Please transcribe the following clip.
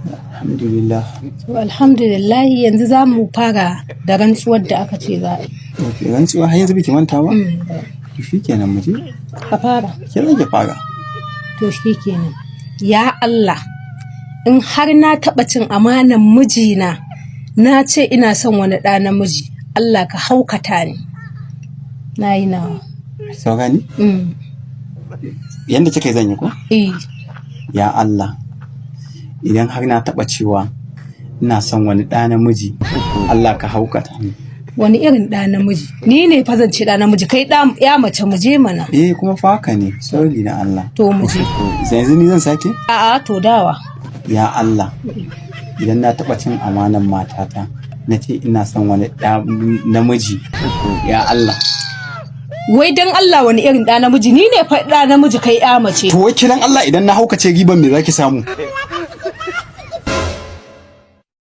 Alhamdulillah. Alhamdulillah yanzu za mu fara da rantsuwar da aka ce za a yi. Ok, rantsuwa har yanzu biki manta ba? Shi kenan mu je. Ka fara. Ke zaki fara. To shi kenan. Ya Allah, in har na taɓa cin amanan mijina, na ce ina son wani ɗa namiji, Allah ka haukata ni. Na yi nawa. Saura ni? Yanda kika yi zan yi ko? Ya Allah, idan har na taɓa cewa ina son wani ɗa namiji, Allah ka haukata ni. Wani irin ɗa namiji? Ni ne fa zan ce ɗa namiji, kai ya mace mu je mana. Kuma fa haka ne, sorry na Allah. To mu je. Yanzu ni zan sake? A'a to dawa. Ya Allah, idan na taɓa cin amanan matata, na ce ina son wani ɗa namiji, ya Allah. Wai dan Allah wani irin ɗa namiji? Ni ne fa ɗa namiji kai ya mace. To wai kiran Allah idan na haukace giban me zaki samu?